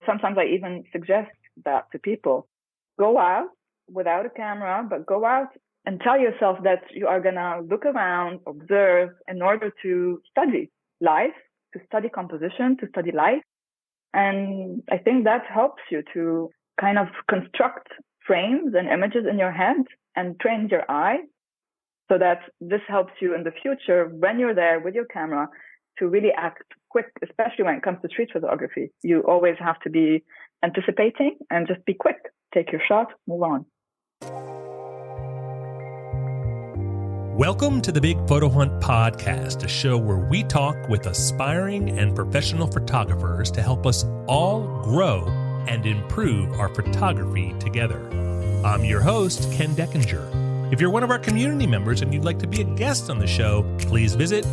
sometimes I even suggest that to people. Go out without a camera, but go out and tell yourself that you are going to look around, observe in order to study life, to study composition, to study life. And I think that helps you to kind of construct frames and images in your head and train your eye so that this helps you in the future when you're there with your camera to really act quick, especially when it comes to street photography. You always have to be anticipating and just be quick. Take your shot, move on. Welcome to the Big Photo Hunt Podcast, a show where we talk with aspiring and professional photographers to help us all grow and improve our photography together. I'm your host, Ken Deckinger. If you're one of our community members and you'd like to be a guest on the show, please visit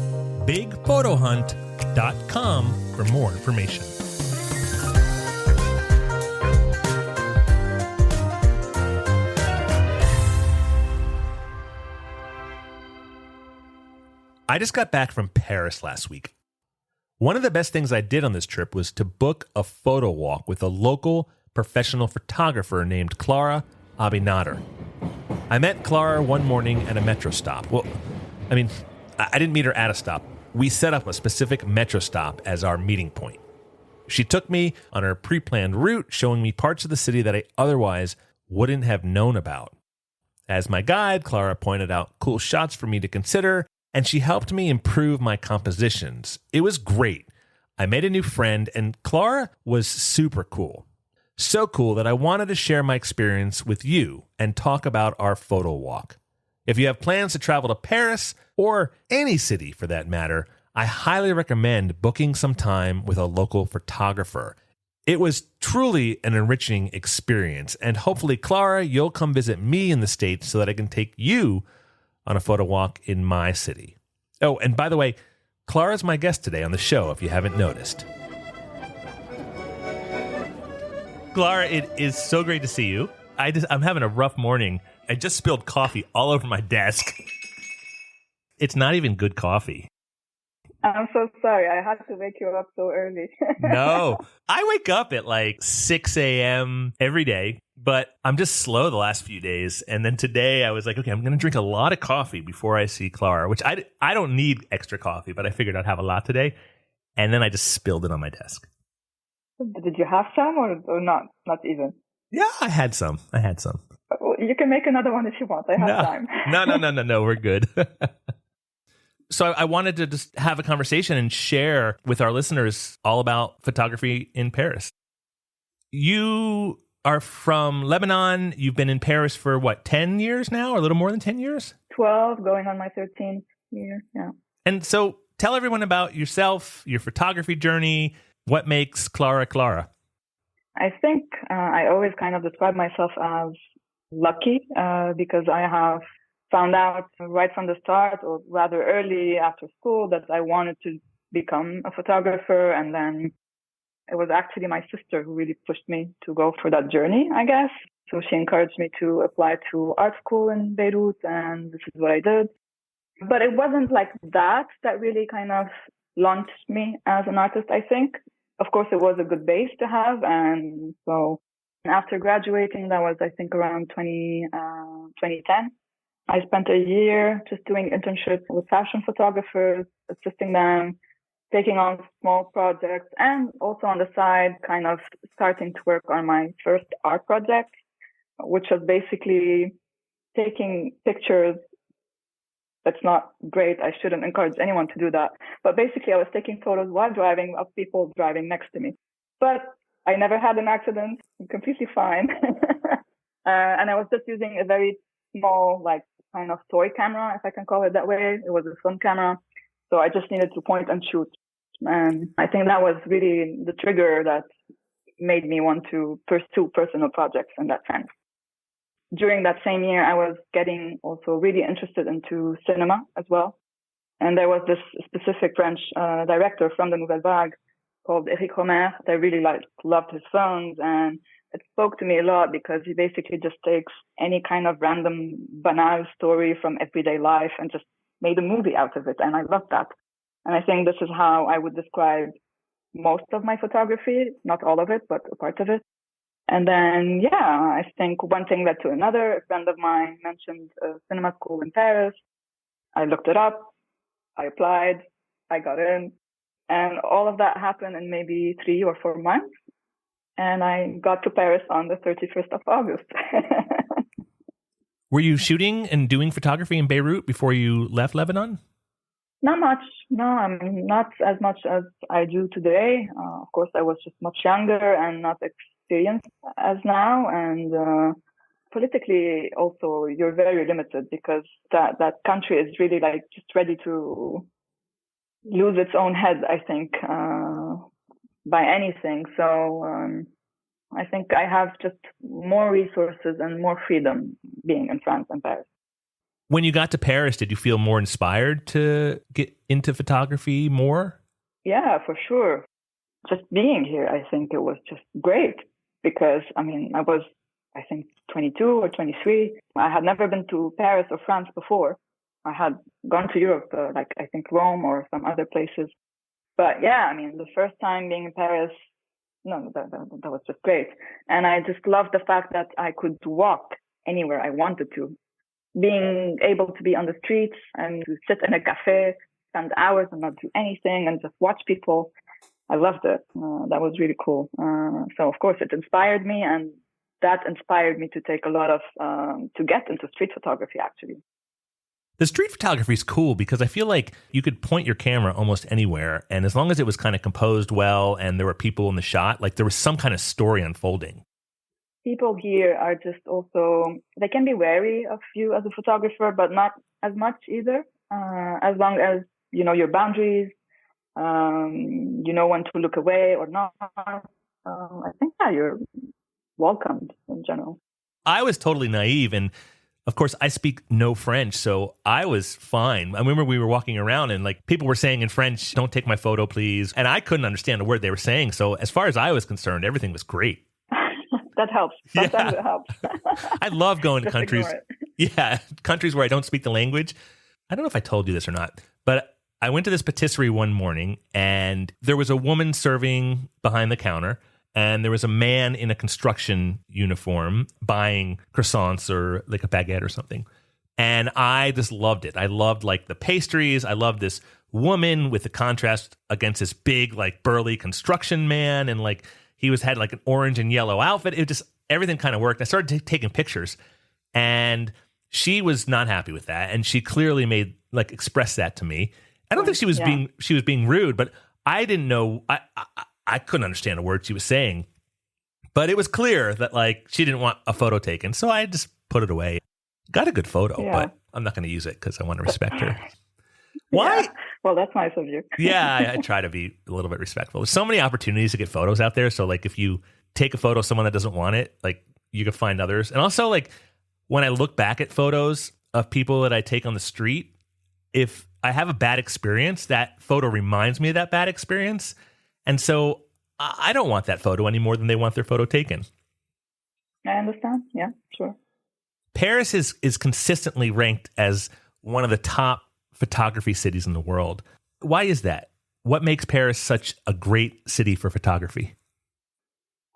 bigphotohunt.com for more information. I just got back from Paris last week. One of the best things I did on this trip was to book a photo walk with a local professional photographer named Clara Abi Nader. I met Clara one morning at a metro stop. Well, I didn't meet her at a stop. We set up a specific metro stop as our meeting point. She took me on her pre-planned route, showing me parts of the city that I otherwise wouldn't have known about. As my guide, Clara pointed out cool shots for me to consider, and she helped me improve my compositions. It was great. I made a new friend, and Clara was super cool. So cool that I wanted to share my experience with you and talk about our photo walk. If you have plans to travel to Paris, or any city for that matter, I highly recommend booking some time with a local photographer. It was truly an enriching experience, and hopefully, Clara, you'll come visit me in the States so that I can take you on a photo walk in my city. Oh, and by the way, Clara's my guest today on the show, if you haven't noticed. Clara, it is so great to see you. I'm having a rough morning. I just spilled coffee all over my desk. It's not even good coffee. I'm so sorry. I had to wake you up so early. No, I wake up at like 6 a.m. every day, but I'm just slow the last few days. And then today I was like, okay, I'm going to drink a lot of coffee before I see Clara, which I don't need extra coffee, but I figured I'd have a lot today. And then I just spilled it on my desk. Did you have some or not? Not even? Yeah, I had some. Well, you can make another one if you want. I have time. No, we're good. So I wanted to just have a conversation and share with our listeners all about photography in Paris. You are from Lebanon. You've been in Paris for 10 years now, or a little more than 10 years? 12, going on my 13th year, yeah. And so tell everyone about yourself, your photography journey. What makes Clara Clara? I think I always kind of describe myself as lucky because I have found out right from the start, or rather early after school, that I wanted to become a photographer. And then it was actually my sister who really pushed me to go for that journey, I guess. So she encouraged me to apply to art school in Beirut, and this is what I did. But it wasn't like that really kind of launched me as an artist, I think. Of course, it was a good base to have. And so after graduating, that was, I think, around 2010. I spent a year just doing internships with fashion photographers, assisting them, taking on small projects, and also on the side, kind of starting to work on my first art project, which was basically taking pictures. That's not great. I shouldn't encourage anyone to do that. But basically, I was taking photos while driving of people driving next to me. But I never had an accident. I'm completely fine. And I was just using a very small, kind of toy camera, if I can call it that way. It was a film camera. So I just needed to point and shoot. And I think that was really the trigger that made me want to pursue personal projects in that sense. During that same year, I was getting also really interested into cinema as well. And there was this specific French director from the Nouvelle Vague called Eric Romer. I really loved his films, and it spoke to me a lot because he basically just takes any kind of random banal story from everyday life and just made a movie out of it. And I loved that. And I think this is how I would describe most of my photography, not all of it, but a part of it. And then, yeah, I think one thing led to another. A friend of mine mentioned a cinema school in Paris. I looked it up. I applied. I got in. And all of that happened in maybe 3 or 4 months. And I got to Paris on the 31st of August. Were you shooting and doing photography in Beirut before you left Lebanon? Not much. No, I mean, not as much as I do today. Of course, I was just much younger and not experienced as now. And politically, also, you're very limited because that country is really like just ready to lose its own head, I think, by anything. So I think I have just more resources and more freedom being in France and Paris. When you got to Paris, did you feel more inspired to get into photography more? Yeah, for sure. Just being here, I think it was just great because, I mean, I was, I think, 22 or 23. I had never been to Paris or France before. I had gone to Europe, like I think Rome or some other places. But yeah, I mean, the first time being in Paris, no, that was just great. And I just loved the fact that I could walk anywhere I wanted to. Being able to be on the streets and to sit in a cafe, spend hours and not do anything and just watch people. I loved it. That was really cool. So of course it inspired me, and that inspired me to take a lot of, to get into street photography actually. The street photography is cool because I feel like you could point your camera almost anywhere, and as long as it was kind of composed well and there were people in the shot, like there was some kind of story unfolding. People here are just also, they can be wary of you as a photographer, but not as much either. As long as you know your boundaries, you know when to look away or not. I think, yeah, you're welcomed in general. I was totally naive, and of course, I speak no French, so I was fine. I remember we were walking around and like people were saying in French, "Don't take my photo, please." And I couldn't understand a word they were saying. So as far as I was concerned, everything was great. That helps. Sometimes it helps. I love going to countries. Yeah, countries where I don't speak the language. I don't know if I told you this or not, but I went to this patisserie one morning and there was a woman serving behind the counter. And there was a man in a construction uniform buying croissants or like a baguette or something. And I just loved it. I loved like the pastries. I loved this woman with the contrast against this big, like burly construction man. And like he had like an orange and yellow outfit. It just, everything kind of worked. I started taking pictures and she was not happy with that. And she clearly expressed that to me. I don't think she was being rude, but I didn't know. I couldn't understand a word she was saying, but it was clear that like she didn't want a photo taken. So I just put it away. Got a good photo, but I'm not going to use it because I want to respect her. Why? Yeah. Well, that's nice of you. Yeah, I try to be a little bit respectful. There's so many opportunities to get photos out there. So like if you take a photo of someone that doesn't want it, like you can find others. And also like when I look back at photos of people that I take on the street, if I have a bad experience, that photo reminds me of that bad experience. And so I don't want that photo any more than they want their photo taken. I understand. Yeah, sure. Paris is consistently ranked as one of the top photography cities in the world. Why is that? What makes Paris such a great city for photography?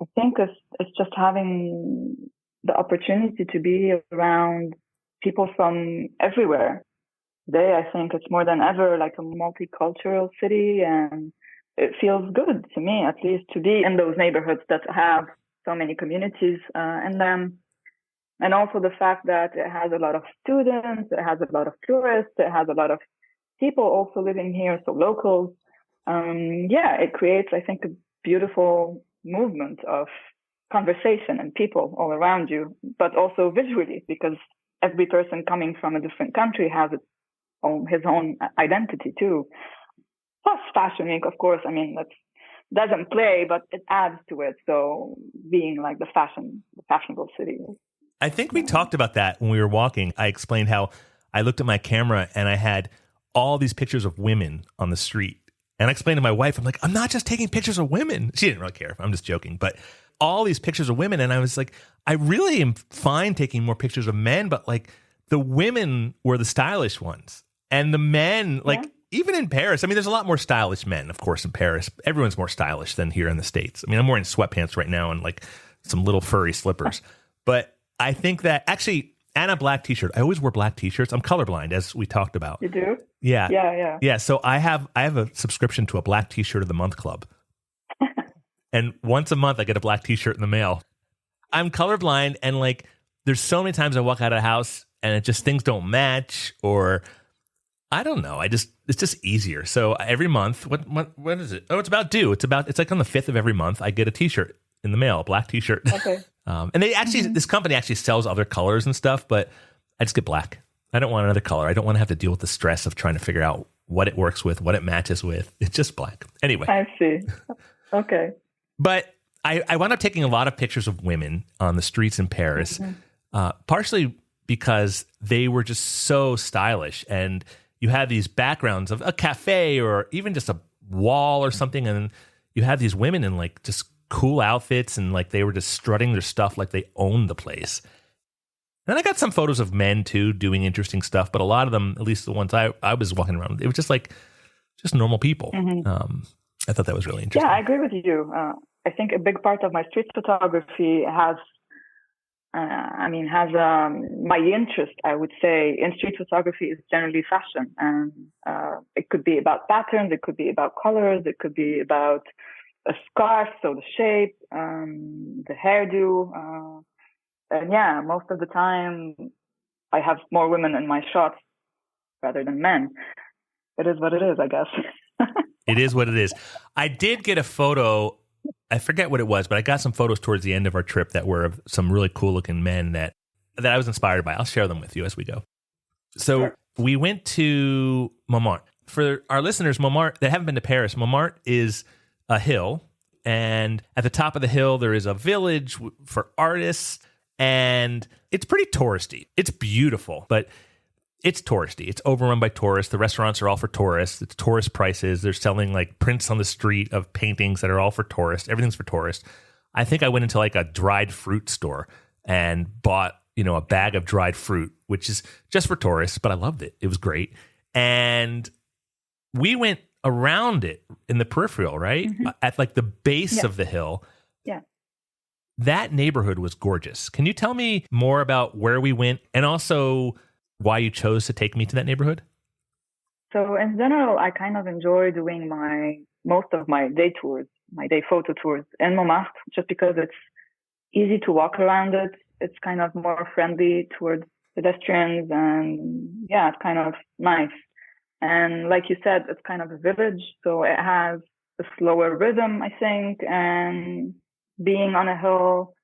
I think it's just having the opportunity to be around people from everywhere. Today, I think it's more than ever like a multicultural city, and it feels good to me, at least, to be in those neighborhoods that have so many communities in them. And also the fact that it has a lot of students, it has a lot of tourists, it has a lot of people also living here, so locals. It creates, I think, a beautiful movement of conversation and people all around you, but also visually, because every person coming from a different country has his own identity too. Plus Fashion Week, of course, I mean, that doesn't play, but it adds to it. So being like the fashionable city. I think we talked about that when we were walking. I explained how I looked at my camera and I had all these pictures of women on the street. And I explained to my wife, I'm like, I'm not just taking pictures of women. She didn't really care. I'm just joking. But all these pictures of women. And I was like, I really am fine taking more pictures of men, but like the women were the stylish ones. And the men, like, even in Paris, I mean, there's a lot more stylish men, of course, in Paris. Everyone's more stylish than here in the States. I mean, I'm wearing sweatpants right now and like some little furry slippers. But I think that actually, and a black t-shirt. I always wear black t-shirts. I'm colorblind, as we talked about. You do? Yeah. Yeah. So I have a subscription to a black t-shirt of the month club. And once a month I get a black t-shirt in the mail. I'm colorblind, and like there's so many times I walk out of the house and it just things don't match, or I don't know. It's just easier. So every month, what is it? Oh, it's about due. It's like on the 5th of every month I get a t-shirt in the mail, a black t-shirt. Okay. And they actually, this company actually sells other colors and stuff, but I just get black. I don't want another color. I don't want to have to deal with the stress of trying to figure out what it works with, what it matches with. It's just black. Anyway. I see. Okay. But I wound up taking a lot of pictures of women on the streets in Paris, partially because they were just so stylish. And you have these backgrounds of a cafe or even just a wall or something. And you have these women in like just cool outfits, and like they were just strutting their stuff like they owned the place. And I got some photos of men too doing interesting stuff, but a lot of them, at least the ones I was walking around, it was just normal people. I thought that was really interesting. Yeah, I agree with you. I think a big part of my street photography has my interest, I would say, in street photography is generally fashion. And it could be about patterns, it could be about colors, it could be about a scarf, so the shape, the hairdo. And yeah, most of the time I have more women in my shots rather than men. It is what it is, I guess. It is what it is. I did get a photo. I forget what it was, but I got some photos towards the end of our trip that were of some really cool looking men that I was inspired by. I'll share them with you as we go. So sure. We went to Montmartre. For our listeners, Montmartre that haven't been to Paris, Montmartre is a hill. And at the top of the hill, there is a village for artists. And it's pretty touristy. It's beautiful, but it's touristy. It's overrun by tourists. The restaurants are all for tourists. It's tourist prices. They're selling like prints on the street of paintings that are all for tourists. Everything's for tourists. I think I went into like a dried fruit store and bought, a bag of dried fruit, which is just for tourists, but I loved it. It was great. And we went around it in the peripheral, right? Mm-hmm. At like the base of the hill. Yeah. That neighborhood was gorgeous. Can you tell me more about where we went and also why you chose to take me to that neighborhood? So in general, I kind of enjoy doing most of my day tours, my day photo tours in Montmartre, just because it's easy to walk around it. It's kind of more friendly towards pedestrians, and yeah, it's kind of nice. And like you said, it's kind of a village, so it has a slower rhythm, I think, and being on a hill,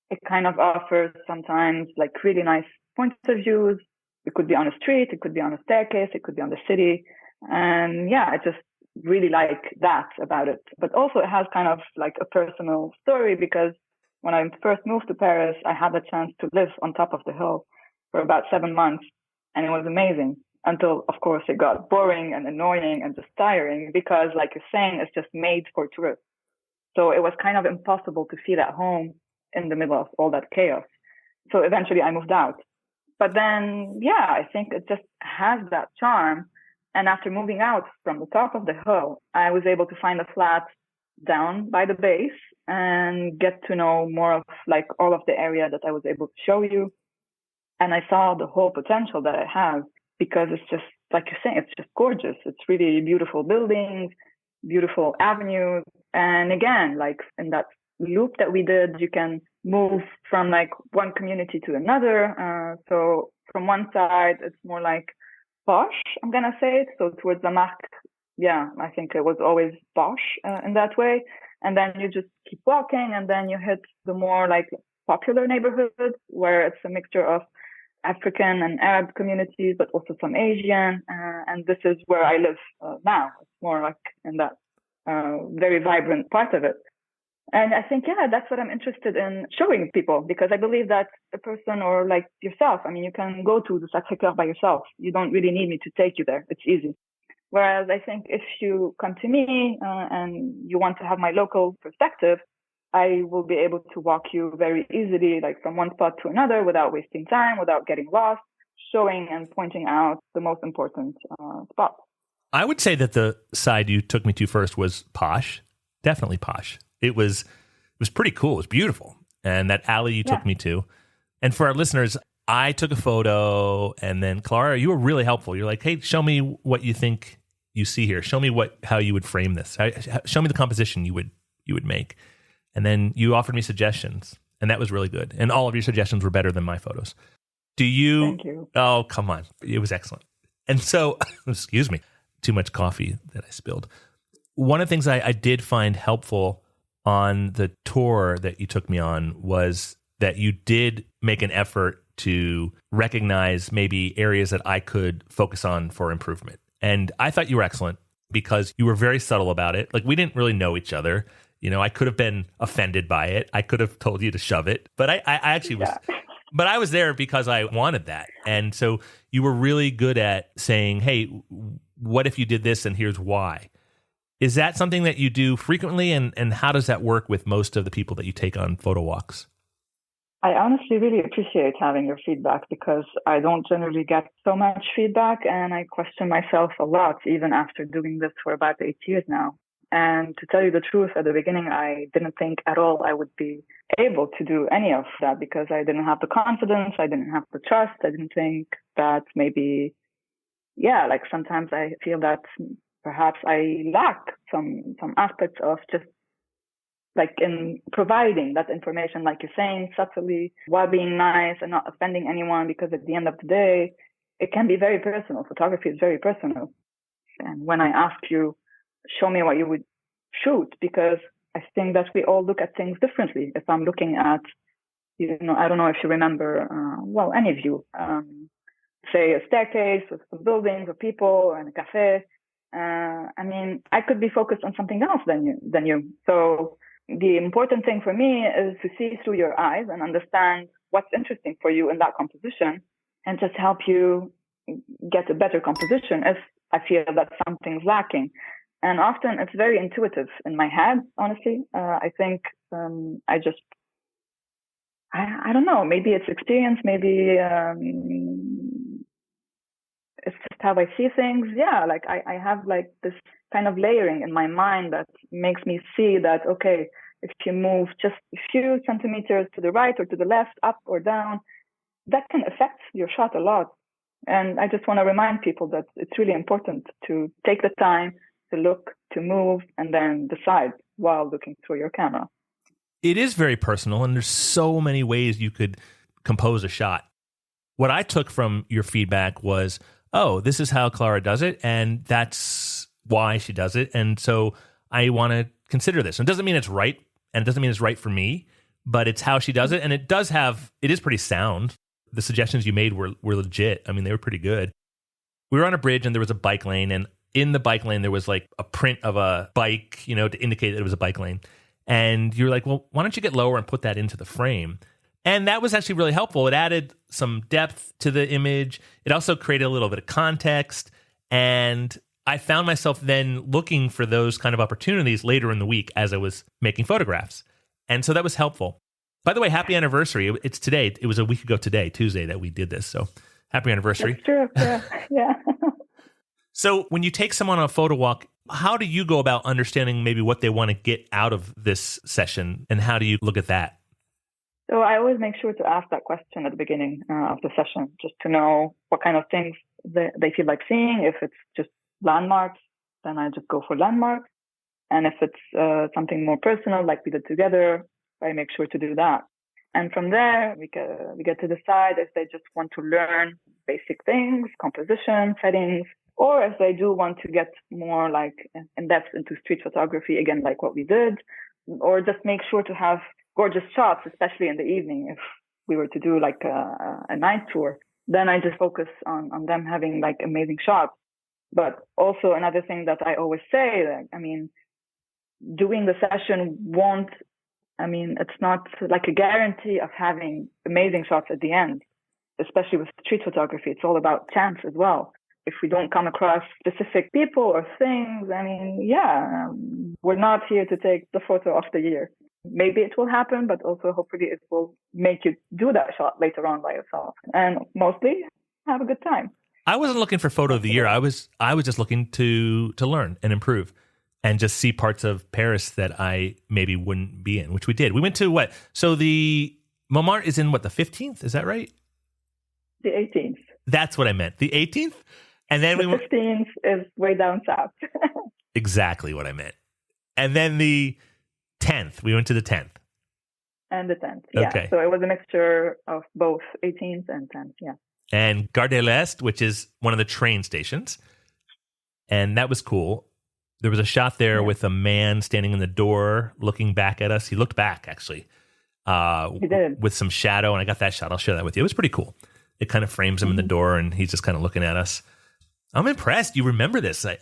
it kind of offers sometimes like really nice points of views. It could be on a street, it could be on a staircase, it could be on the city. And yeah, I just really like that about it. But also it has kind of like a personal story, because when I first moved to Paris, I had the chance to live on top of the hill for about 7 months. And it was amazing until, of course, it got boring and annoying and just tiring, because like you're saying, it's just made for tourists. So it was kind of impossible to feel at home in the middle of all that chaos. So eventually I moved out. But then, yeah, I think it just has that charm. And after moving out from the top of the hill, I was able to find a flat down by the base and get to know more of like all of the area that I was able to show you. And I saw the whole potential that it has, because it's just, like you're saying, it's just gorgeous. It's really beautiful buildings, beautiful avenues. And again, like in that loop that we did, you can move from like one community to another. So from one side, it's more like posh, I'm going to say it. So towards the Marque, yeah, I think it was always posh in that way. And then you just keep walking, and then you hit the more like popular neighborhoods where it's a mixture of African and Arab communities, but also some Asian. And this is where I live now. It's more like in that very vibrant part of it. And I think, yeah, that's what I'm interested in showing people, because I believe that a person, or like yourself, I mean, you can go to the Sacré-Cœur by yourself. You don't really need me to take you there. It's easy. Whereas I think if you come to me and you want to have my local perspective, I will be able to walk you very easily, like from one spot to another, without wasting time, without getting lost, showing and pointing out the most important spots. I would say that the side you took me to first was posh, definitely posh. It was pretty cool. It was beautiful. And that alley you took me to. And for our listeners, I took a photo, and then Clara, you were really helpful. You're like, hey, show me what you think you see here. Show me how you would frame this. Show me the composition you would make. And then you offered me suggestions, and that was really good. And all of your suggestions were better than my photos. Thank you. Oh, come on. It was excellent. And so, excuse me, too much coffee that I spilled. One of the things I did find helpful on the tour that you took me on was that you did make an effort to recognize maybe areas that I could focus on for improvement. And I thought you were excellent because you were very subtle about it. Like, we didn't really know each other. You know, I could have been offended by it. I could have told you to shove it, but I actually was, but I was there because I wanted that. And so you were really good at saying, hey, what if you did this and here's why? Is that something that you do frequently? And how does that work with most of the people that you take on photo walks? I honestly really appreciate having your feedback because I don't generally get so much feedback, and I question myself a lot even after doing this for about 8 years now. And to tell you the truth, at the beginning, I didn't think at all I would be able to do any of that because I didn't have the confidence. I didn't have the trust. I didn't think that maybe, like sometimes I feel that perhaps I lack some aspects of just like in providing that information, like you're saying, subtly, while being nice and not offending anyone, because at the end of the day, it can be very personal. Photography is very personal. And when I ask you, show me what you would shoot, because I think that we all look at things differently. If I'm looking at, I don't know if you remember, any of you, say a staircase with some buildings or people and a cafe. I could be focused on something else than you. So the important thing for me is to see through your eyes and understand what's interesting for you in that composition and just help you get a better composition if I feel that something's lacking. And often it's very intuitive in my head, honestly. I think I don't know, maybe it's experience, maybe it's just how I see things. Yeah, like I have like this kind of layering in my mind that makes me see that, okay, if you move just a few centimeters to the right or to the left, up or down, that can affect your shot a lot. And I just want to remind people that it's really important to take the time to look, to move, and then decide while looking through your camera. It is very personal, and there's so many ways you could compose a shot. What I took from your feedback was, oh, this is how Clara does it, and that's why she does it. And so I want to consider this. And it doesn't mean it's right, and it doesn't mean it's right for me, but it's how she does it. And it is pretty sound. The suggestions you made were legit. I mean, they were pretty good. We were on a bridge, and there was a bike lane, and in the bike lane, there was like a print of a bike, to indicate that it was a bike lane. And you're like, well, why don't you get lower and put that into the frame? And that was actually really helpful. It added some depth to the image. It also created a little bit of context. And I found myself then looking for those kind of opportunities later in the week as I was making photographs. And so that was helpful. By the way, happy anniversary. It's today. It was a week ago today, Tuesday, that we did this. So happy anniversary. That's true. Yeah. So when you take someone on a photo walk, how do you go about understanding maybe what they want to get out of this session? And how do you look at that? So I always make sure to ask that question at the beginning of the session, just to know what kind of things they feel like seeing. If it's just landmarks, then I just go for landmarks. And if it's something more personal, like we did together, I make sure to do that. And from there, we get to decide if they just want to learn basic things, composition, settings, or if they do want to get more like in depth into street photography, again, like what we did, or just make sure to have gorgeous shots, especially in the evening. If we were to do like a night tour, then I just focus on them having like amazing shots. But also another thing that I always say, doing the session it's not like a guarantee of having amazing shots at the end, especially with street photography. It's all about chance as well. If we don't come across specific people or things, we're not here to take the photo of the year. Maybe it will happen, but also hopefully it will make you do that shot later on by yourself. And mostly have a good time. I wasn't looking for photo of the year. I was just looking to learn and improve and just see parts of Paris that I maybe wouldn't be in, which we did. We went to what? So the Montmartre is in what, the 15th? Is that right? The 18th. That's what I meant. The 18th? And then the 15th is way down south. Exactly what I meant. And then the 10th, we went to the 10th. And the 10th, yeah. Okay. So it was a mixture of both 18th and 10th, yeah. And Gare de l'Est, which is one of the train stations. And that was cool. There was a shot there with a man standing in the door looking back at us. He looked back, actually. He did. With some shadow, and I got that shot. I'll share that with you. It was pretty cool. It kind of frames him in the door, and he's just kind of looking at us. I'm impressed. You remember this. I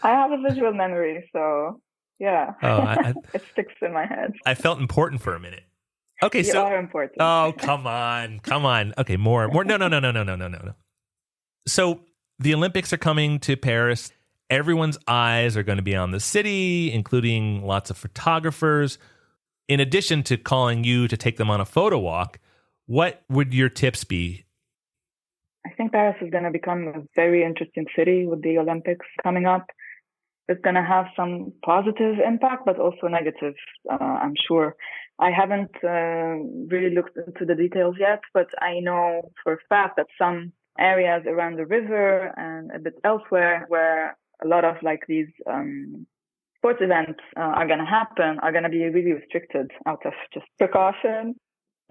have a visual memory, so yeah. It sticks in my head. I felt important for a minute. Okay, you are important. Oh, come on. Okay, more. No. So the Olympics are coming to Paris. Everyone's eyes are going to be on the city, including lots of photographers. In addition to calling you to take them on a photo walk, what would your tips be? I think Paris is going to become a very interesting city with the Olympics coming up. It's going to have some positive impact, but also negative, I'm sure. I haven't really looked into the details yet, but I know for a fact that some areas around the river and a bit elsewhere where a lot of like these sports events are going to happen are going to be really restricted out of just precaution.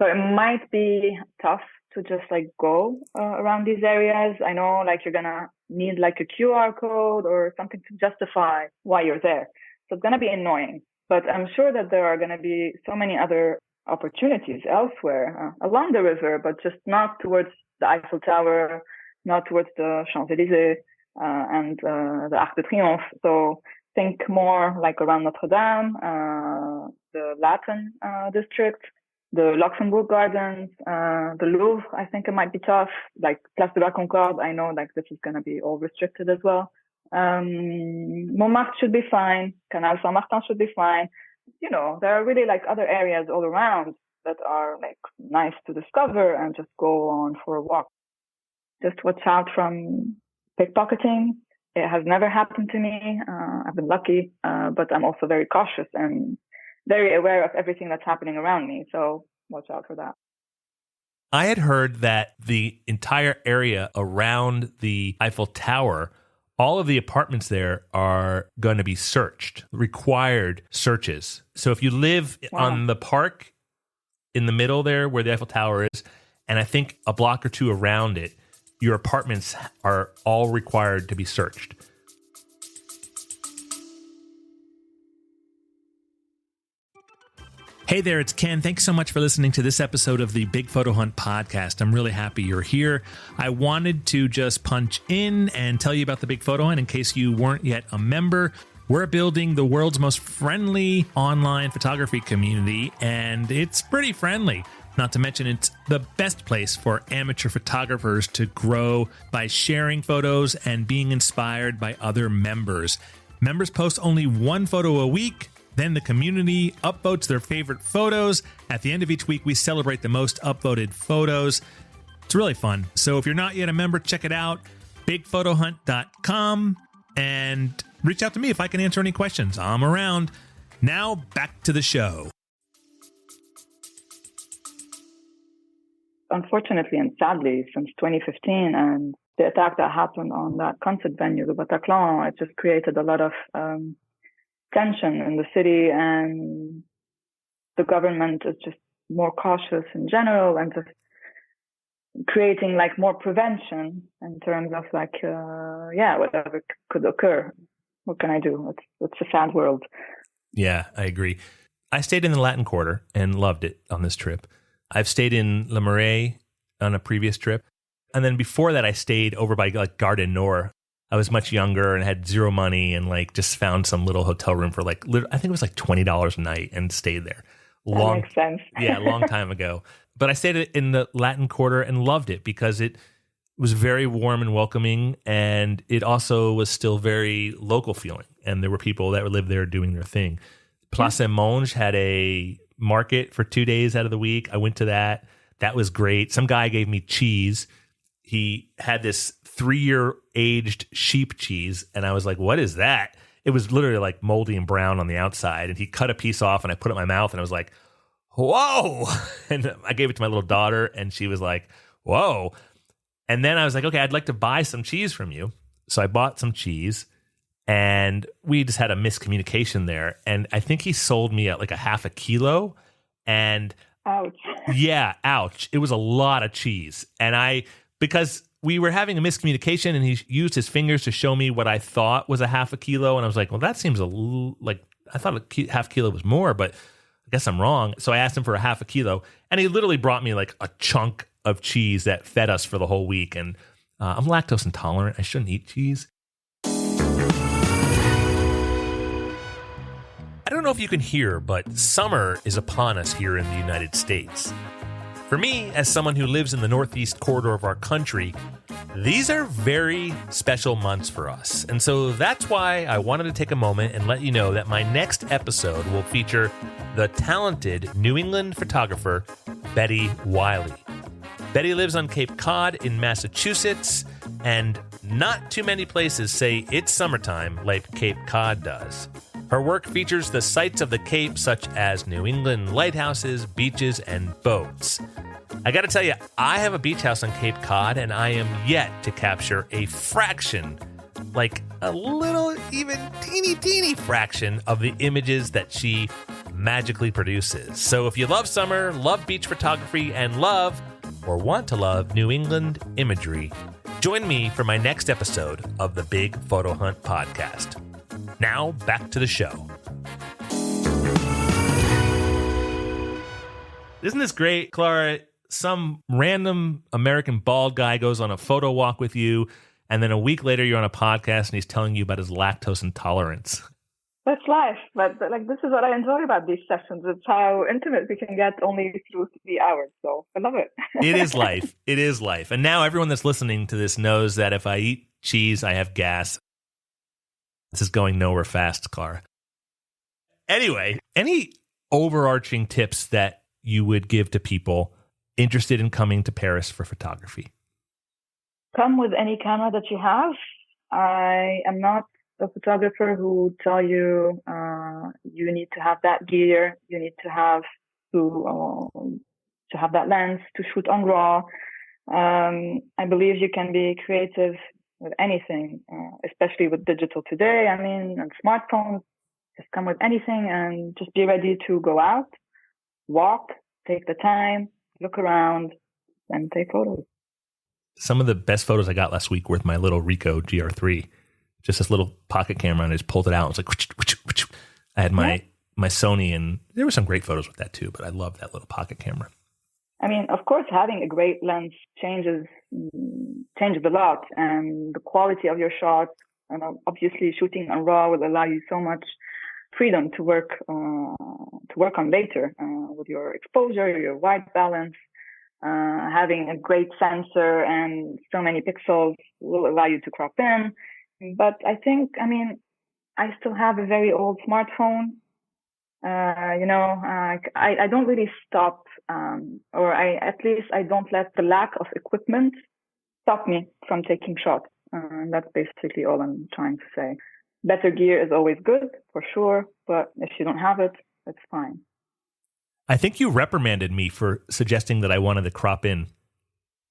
So it might be tough to just like go around these areas. I know like you're going to need like a QR code or something to justify why you're there. So it's going to be annoying, but I'm sure that there are going to be so many other opportunities elsewhere along the river, but just not towards the Eiffel Tower, not towards the Champs-Élysées and the Arc de Triomphe. So think more like around Notre Dame, the Latin district, the Luxembourg Gardens, the Louvre. I think it might be tough. Like Place de la Concorde, I know like this is going to be all restricted as well. Montmartre should be fine. Canal Saint-Martin should be fine. You know, there are really like other areas all around that are like nice to discover and just go on for a walk. Just watch out from pickpocketing. It has never happened to me. I've been lucky, but I'm also very cautious and very aware of everything that's happening around me. So watch out for that. I had heard that the entire area around the Eiffel Tower, all of the apartments there are going to be searched, required searches. So if you live on the park in the middle there where the Eiffel Tower is, and I think a block or two around it, your apartments are all required to be searched. Hey there, it's Ken. Thanks so much for listening to this episode of the Big Photo Hunt podcast. I'm really happy you're here. I wanted to just punch in and tell you about the Big Photo Hunt in case you weren't yet a member. We're building the world's most friendly online photography community, and it's pretty friendly. Not to mention, it's the best place for amateur photographers to grow by sharing photos and being inspired by other members. Members post only one photo a week. Then the community upvotes their favorite photos. At the end of each week, we celebrate the most upvoted photos. It's really fun. So if you're not yet a member, check it out, bigphotohunt.com, and reach out to me if I can answer any questions. I'm around. Now back to the show. Unfortunately and sadly, since 2015 and the attack that happened on that concert venue, the Bataclan, it just created a lot of tension in the city, and the government is just more cautious in general and just creating like more prevention in terms of like, whatever could occur. What can I do? It's a sad world. Yeah, I agree. I stayed in the Latin Quarter and loved it on this trip. I've stayed in Le Marais on a previous trip. And then before that, I stayed over by like Gare du Nord. I was much younger and had zero money and like just found some little hotel room for like, I think it was like $20 a night and stayed there. That makes sense. Yeah, a long time ago. But I stayed in the Latin Quarter and loved it because it was very warm and welcoming. And it also was still very local feeling. And there were people that would live there doing their thing. Place Saint-Monge had a market for 2 days out of the week. I went to that. That was great. Some guy gave me cheese. he had this 3-year aged sheep cheese. And I was like, what is that? It was literally like moldy and brown on the outside. And he cut a piece off and I put it in my mouth and I was like, whoa. And I gave it to my little daughter and she was like, whoa. And then I was like, okay, I'd like to buy some cheese from you. So I bought some cheese and we just had a miscommunication there. And I think he sold me at like a half a kilo. And ouch. Yeah, ouch. It was a lot of cheese. And because we were having a miscommunication and he used his fingers to show me what I thought was a half a kilo. And I was like, well, that seems like I thought half kilo was more, but I guess I'm wrong. So I asked him for a half a kilo and he literally brought me like a chunk of cheese that fed us for the whole week. And I'm lactose intolerant. I shouldn't eat cheese. I don't know if you can hear, but summer is upon us here in the United States. For me, as someone who lives in the northeast corridor of our country, these are very special months for us. And so that's why I wanted to take a moment and let you know that my next episode will feature the talented New England photographer, Betty Wiley. Betty lives on Cape Cod in Massachusetts, and not too many places say it's summertime like Cape Cod does. Her work features the sights of the Cape, such as New England lighthouses, beaches, and boats. I gotta tell you, I have a beach house on Cape Cod, and I am yet to capture a fraction, like a little, even teeny fraction of the images that she magically produces. So if you love summer, love beach photography, and love, or want to love, New England imagery, join me for my next episode of the Big Photo Hunt podcast. Now, back to the show. Isn't this great, Clara? Some random American bald guy goes on a photo walk with you, and then a week later you're on a podcast and he's telling you about his lactose intolerance. That's life. But like, this is what I enjoy about these sessions. It's how intimate we can get only through 3 hours. So I love it. It is life. It is life. And now everyone that's listening to this knows that if I eat cheese, I have gas. This is going nowhere fast, Clara. Anyway, any overarching tips that you would give to people interested in coming to Paris for photography? Come with any camera that you have. I am not a photographer who would tell you you need to have that gear, you need to have that lens to shoot on RAW. I believe you can be creative with anything, especially with digital today. I mean, and smartphones, just come with anything and just be ready to go out, walk, take the time, look around, and take photos. Some of the best photos I got last week were with my little Ricoh GR3, just this little pocket camera, and I just pulled it out. It was like, I had my Sony, and there were some great photos with that too, but I love that little pocket camera. I mean, of course, having a great lens changes a lot, and the quality of your shots. And obviously, shooting on RAW will allow you so much freedom to work on later with your exposure, your white balance. Having a great sensor and so many pixels will allow you to crop in. But I think, I still have a very old smartphone. I don't really stop, I don't let the lack of equipment stop me from taking shots. And that's basically all I'm trying to say. Better gear is always good, for sure, but if you don't have it, it's fine. I think you reprimanded me for suggesting that I wanted to crop in.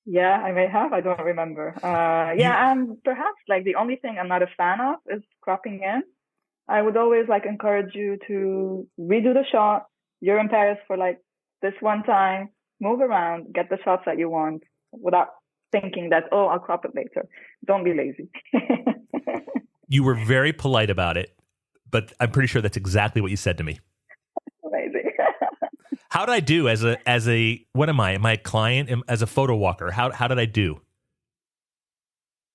Yeah, I may have. I don't remember. And perhaps the only thing I'm not a fan of is cropping in. I would always encourage you to redo the shot. You're in Paris for this one time, move around, get the shots that you want without thinking that, I'll crop it later. Don't be lazy. You were very polite about it, but I'm pretty sure that's exactly what you said to me. Amazing. How did I do as a what am I? Am I a client? As a photo walker? How did I do?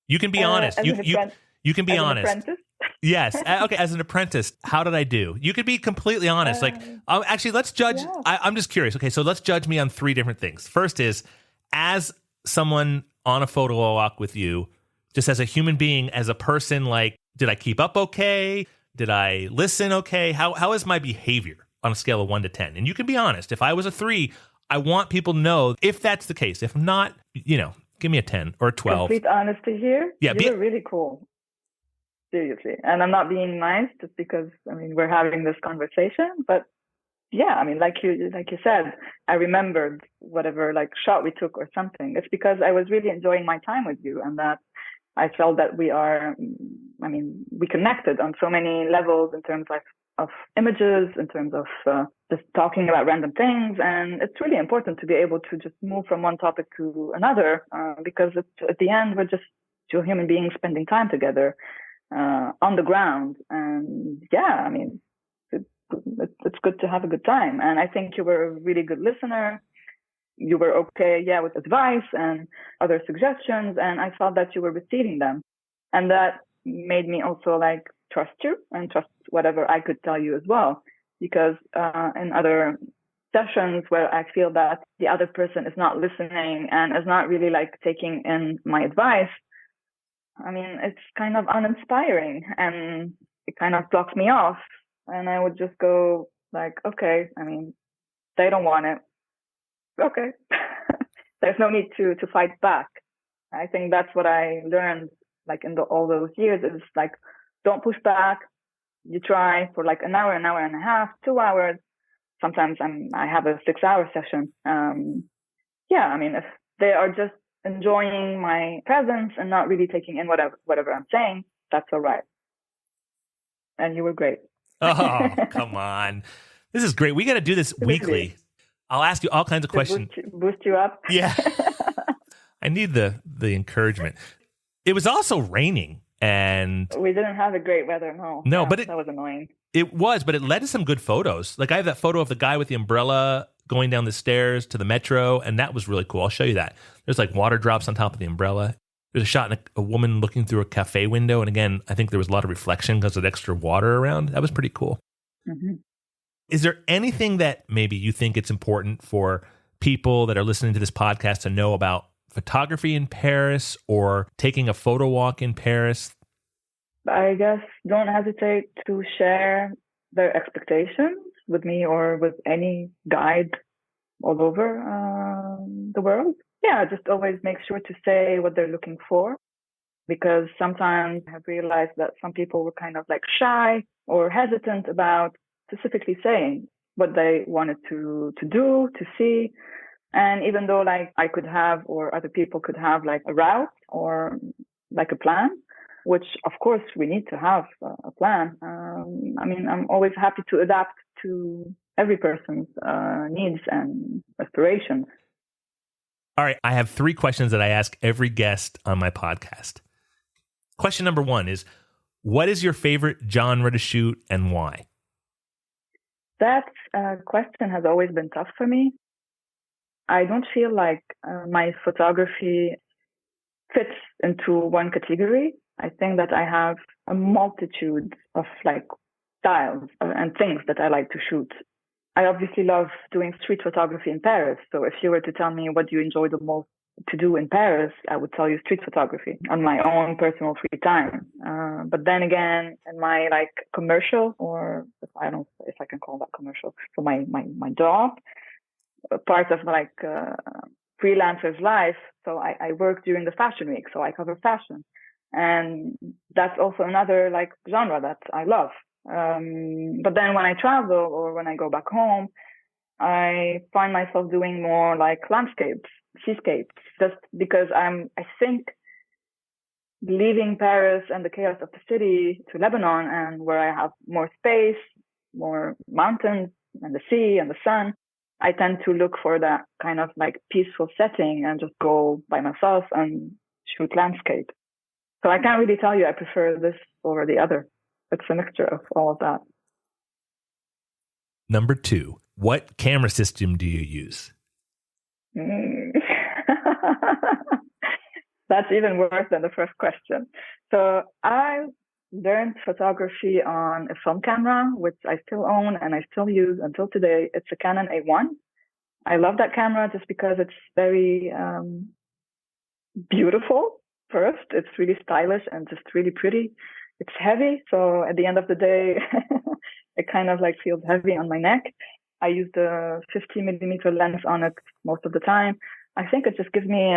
You can be honest. You can be honest. Apprentice? Yes. Okay. As an apprentice, how did I do? You could be completely honest. Actually, let's judge. Yeah. I'm just curious. Okay. So let's judge me on 3 different things. First is, as someone on a photo walk with you, just as a human being, as a person, did I keep up okay? Did I listen okay? How is my behavior on a scale of 1 to 10? And you can be honest. If I was a 3, I want people to know if that's the case. If not, Give me a 10 or a 12. Complete honesty here. Yeah, you're really cool. Seriously. And I'm not being nice just because, we're having this conversation, but yeah, like you said, I remembered whatever like shot we took or something. It's because I was really enjoying my time with you, and that I felt that we connected on so many levels in terms of images, in terms of just talking about random things. And it's really important to be able to just move from one topic to another, because at the end, we're just two human beings spending time together on the ground. And yeah, it's good to have a good time. And I think you were a really good listener. You were okay, with advice and other suggestions. And I felt that you were receiving them. And that made me also like trust you and trust whatever I could tell you as well. Because in other sessions where I feel that the other person is not listening and is not really like taking in my advice, it's kind of uninspiring and it kind of blocks me off. And I would just go like, okay, they don't want it. Okay. There's no need to fight back. I think that's what I learned like in all those years is like, don't push back. You try for like an hour and a half, 2 hours. Sometimes I have a 6-hour session. If they are just enjoying my presence and not really taking in whatever I'm saying, that's all right. And you were great. Oh, come on. This is great. We got to do this weekly. I'll ask you all kinds of questions. Boost you up. Yeah. I need the encouragement. It was also raining and we didn't have a great weather. No, but that was annoying. It was, but it led to some good photos. Like I have that photo of the guy with the umbrella going down the stairs to the metro, and that was really cool. I'll show you that. There's like water drops on top of the umbrella. There's a shot in a woman looking through a cafe window. And again, I think there was a lot of reflection because of the extra water around. That was pretty cool. Mm-hmm. Is there anything that maybe you think it's important for people that are listening to this podcast to know about photography in Paris or taking a photo walk in Paris? I guess don't hesitate to share their expectations with me or with any guide all over the world. Yeah, just always make sure to say what they're looking for, because sometimes I have realized that some people were kind of like shy or hesitant about specifically saying what they wanted to do, to see. And even though like I could have, or other people could have like a route or like a plan, which of course we need to have a plan. I'm always happy to adapt to every person's needs and aspirations. All right. I have 3 questions that I ask every guest on my podcast. Question number 1 is, what is your favorite genre to shoot and why? That question has always been tough for me. I don't feel like my photography fits into one category. I think that I have a multitude of like styles and things that I like to shoot. I obviously love doing street photography in Paris. So if you were to tell me what do you enjoy the most to do in Paris, I would tell you street photography on my own personal free time. But then again, in my like commercial, or I don't know if I can call that commercial, so my job, part of like freelancer's life. So I work during the fashion week, so I cover fashion. And that's also another like genre that I love. But then when I travel or when I go back home, I find myself doing more like landscapes, seascapes, just because I think leaving Paris and the chaos of the city to Lebanon, and where I have more space, more mountains and the sea and the sun, I tend to look for that kind of like peaceful setting and just go by myself and shoot landscape. So I can't really tell you I prefer this over the other. It's a mixture of all of that. Number 2, what camera system do you use? That's even worse than the first question. So I learned photography on a film camera, which I still own and I still use until today. It's a Canon A1. I love that camera just because it's very beautiful. First, it's really stylish and just really pretty. It's heavy, so at the end of the day, it kind of like feels heavy on my neck. I use the 50 millimeter lens on it most of the time. I think it just gives me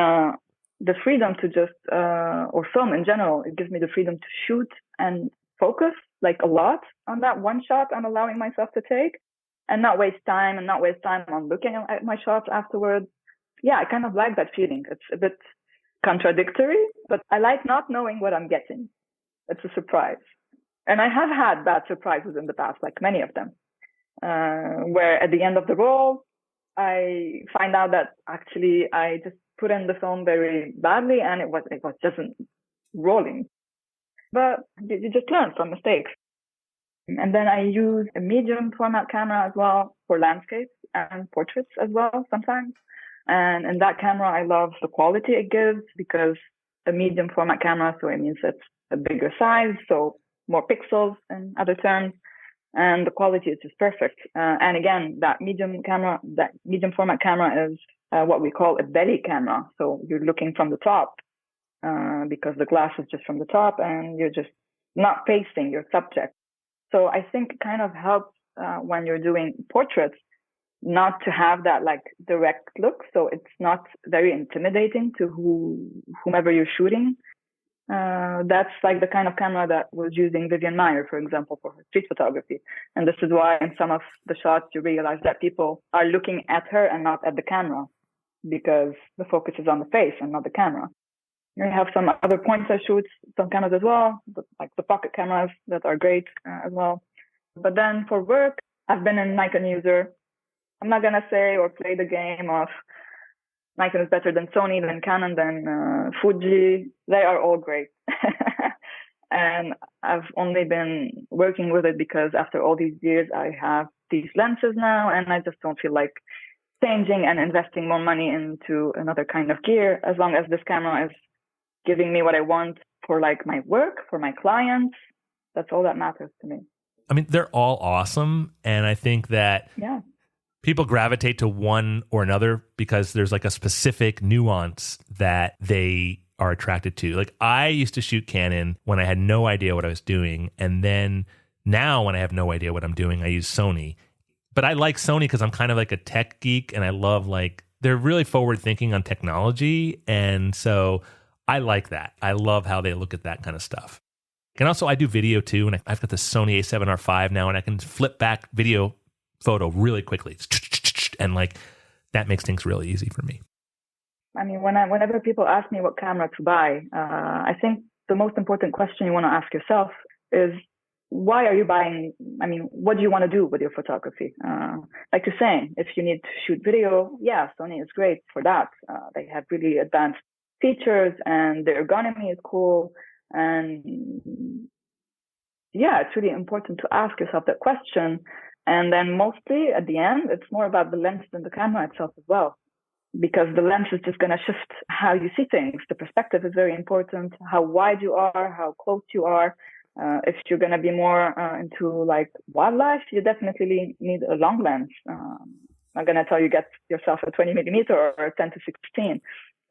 the freedom to just, or film in general, it gives me the freedom to shoot and focus like a lot on that one shot I'm allowing myself to take and not waste time on looking at my shots afterwards. Yeah, I kind of like that feeling. It's a bit contradictory, but I like not knowing what I'm getting. It's a surprise. And I have had bad surprises in the past, like many of them, where at the end of the roll, I find out that actually I just put in the film very badly and it was just rolling. But you just learn from mistakes. And then I use a medium format camera as well for landscapes and portraits as well sometimes. And in that camera, I love the quality it gives because a medium format camera, so it means it's a bigger size, so more pixels in other terms. And the quality is just perfect. And again, that medium format camera is what we call a belly camera. So you're looking from the top because the glass is just from the top and you're just not facing your subject. So I think it kind of helps when you're doing portraits not to have that like direct look. So it's not very intimidating to whomever you're shooting. That's like the kind of camera that was using Vivian Maier, for example, for her street photography. And this is why in some of the shots you realize that people are looking at her and not at the camera because the focus is on the face and not the camera. You have some other points I shoot, some cameras as well, like the pocket cameras that are great as well. But then for work, I've been a Nikon user. I'm not going to say or play the game of Nikon is better than Sony, than Canon, than Fuji. They are all great. And I've only been working with it because after all these years, I have these lenses now, and I just don't feel like changing and investing more money into another kind of gear as long as this camera is giving me what I want for like my work, for my clients. That's all that matters to me. I mean, they're all awesome. And I think that people gravitate to one or another because there's like a specific nuance that they are attracted to. Like I used to shoot Canon when I had no idea what I was doing. And then now when I have no idea what I'm doing, I use Sony. But I like Sony because I'm kind of like a tech geek and I love like, they're really forward thinking on technology. And so I like that. I love how they look at that kind of stuff. And also I do video too. And I've got the Sony A7R5 now and I can flip back video photo really quickly. And like that makes things really easy for me. I mean, whenever people ask me what camera to buy, I think the most important question you want to ask yourself is, why are you buying? I mean, what do you want to do with your photography? Like you're saying, if you need to shoot video, yeah, Sony is great for that. They have really advanced features and the ergonomy is cool. And yeah, it's really important to ask yourself that question. And then mostly at the end, it's more about the lens than the camera itself as well, because the lens is just going to shift how you see things. The perspective is very important, how wide you are, how close you are. If you're going to be more into like wildlife, you definitely need a long lens. I'm not going to tell you get yourself a 20 millimeter or a 10 to 16,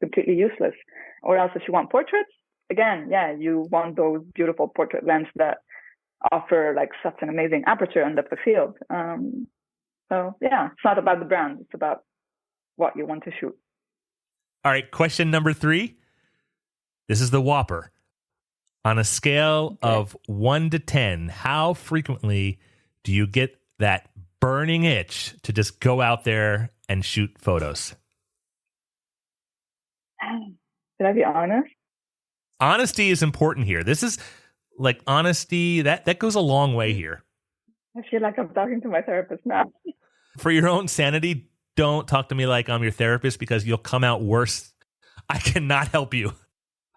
completely useless. Or else if you want portraits, again, yeah, you want those beautiful portrait lenses that offer like such an amazing aperture and depth of field. So yeah, it's not about the brand. It's about what you want to shoot. All right. Question number 3. This is the whopper. On a scale of 1 to 10, how frequently do you get that burning itch to just go out there and shoot photos? Should I be honest? Honesty is important here. This is like honesty. That goes a long way here. I feel like I'm talking to my therapist now. For your own sanity, don't talk to me like I'm your therapist because you'll come out worse. I cannot help you.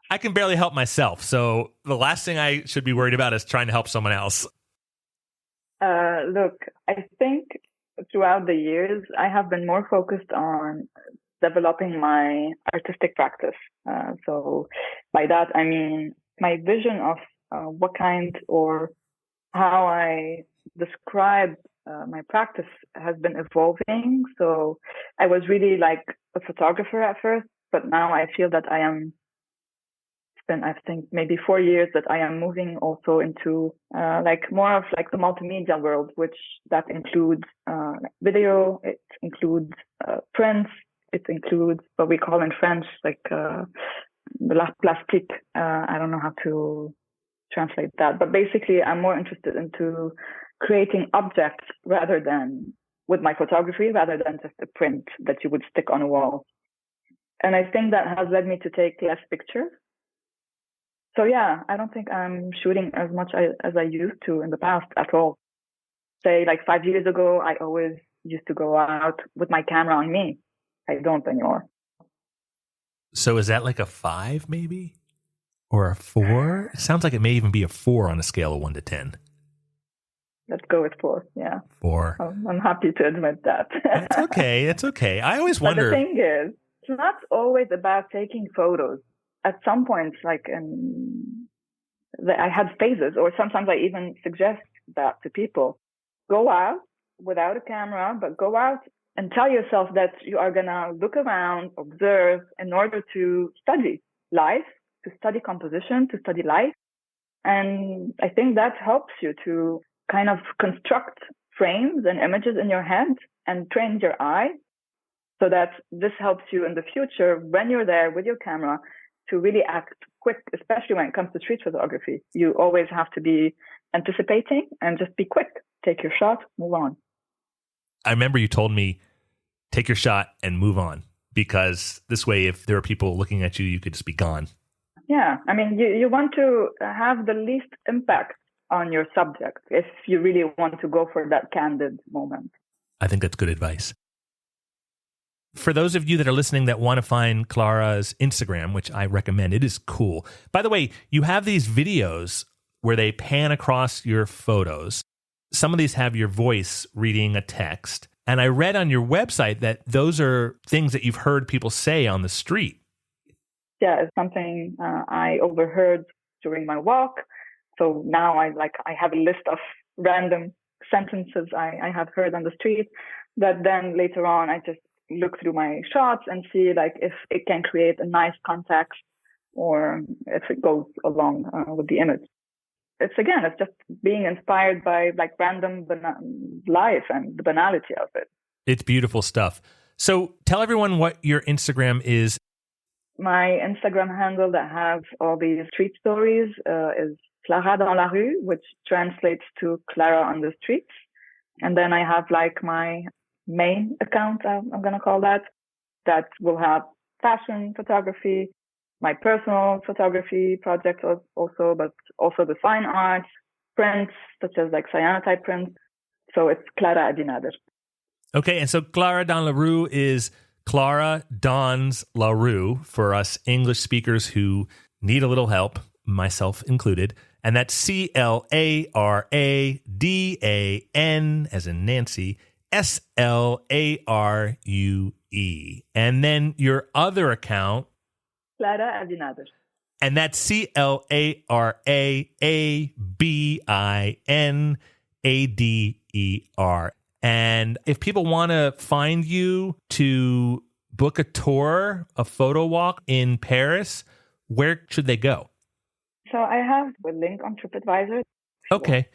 I can barely help myself. So the last thing I should be worried about is trying to help someone else. Look, I think throughout the years, I have been more focused on developing my artistic practice. So by that, I mean my vision of what kind or how I describe my practice has been evolving. So I was really like a photographer at first, but now I feel that I think maybe 4 years that I am moving also into like more of like the multimedia world, which that includes video, it includes prints, it includes what we call in French like plastique. I don't know how to translate that, but basically I'm more interested into creating objects with my photography rather than just a print that you would stick on a wall. And I think that has led me to take less pictures. So yeah, I don't think I'm shooting as much as I used to in the past at all. Say like 5 years ago, I always used to go out with my camera on me. I don't anymore. So is that like a 5 maybe? Or a 4? It sounds like it may even be a 4 on a scale of 1 to 10. Let's go with 4, yeah. 4. I'm happy to admit that. It's okay. It's okay. I always wonder. But the thing is, it's not always about taking photos. At some points, I had phases, or sometimes I even suggest that to people. Go out without a camera, but go out and tell yourself that you are going to look around, observe in order to study life, to study composition, to study life. And I think that helps you to kind of construct frames and images in your head and train your eye so that this helps you in the future when you're there with your camera to really act quick, especially when it comes to street photography. You always have to be anticipating and just be quick. Take your shot, move on. I remember you told me, take your shot and move on, because this way, if there are people looking at you, you could just be gone. Yeah. I mean, you want to have the least impact on your subject if you really want to go for that candid moment. I think that's good advice. For those of you that are listening that want to find Clara's Instagram, which I recommend, it is cool. By the way, you have these videos where they pan across your photos. Some of these have your voice reading a text. And I read on your website that those are things that you've heard people say on the street. Yeah, it's something I overheard during my walk. So now I have a list of random sentences I have heard on the street that then later on I just look through my shots and see if it can create a nice context or if it goes along with the image. It's just being inspired by random life and the banality of it. It's beautiful stuff. So tell everyone what your Instagram is. My Instagram handle that has all these street stories is Clara dans la rue, which translates to Clara on the streets. And then I have my main account, I'm going to call that will have fashion photography, my personal photography projects also, but also the fine arts, prints, such as cyanotype prints. So it's Clara Abi Nader. Okay, and so Clara dans la rue is Clara dans la rue for us English speakers who need a little help, myself included. And that's CLARADAN, as in Nancy, SLARUE. And then your other account, Clara Abi Nader. And that's CLARAABINADER. And if people want to find you to book a tour, a photo walk in Paris, where should they go? So I have a link on TripAdvisor. Okay.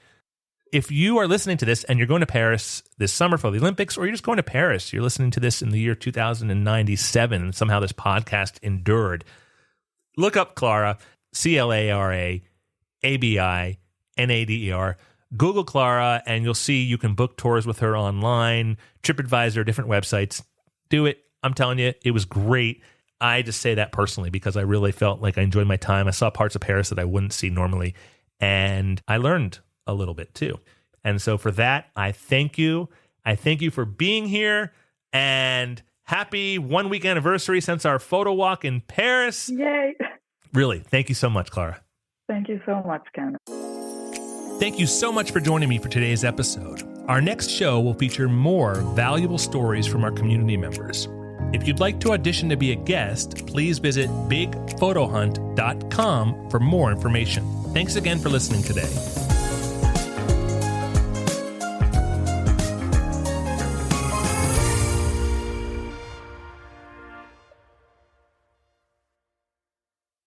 If you are listening to this and you're going to Paris this summer for the Olympics, or you're just going to Paris, you're listening to this in the year 2097, and somehow this podcast endured, look up Clara, CLARAABINADER. Google Clara, and you'll see you can book tours with her online, TripAdvisor, different websites. Do it. I'm telling you, it was great. I just say that personally because I really felt like I enjoyed my time. I saw parts of Paris that I wouldn't see normally, and I learned a little bit too. And so for that, I thank you. I thank you for being here, and happy 1 week anniversary since our photo walk in Paris. Yay. Really, thank you so much, Clara. Thank you so much, Ken. Thank you so much for joining me for today's episode. Our next show will feature more valuable stories from our community members. If you'd like to audition to be a guest, please visit bigphotohunt.com for more information. Thanks again for listening today.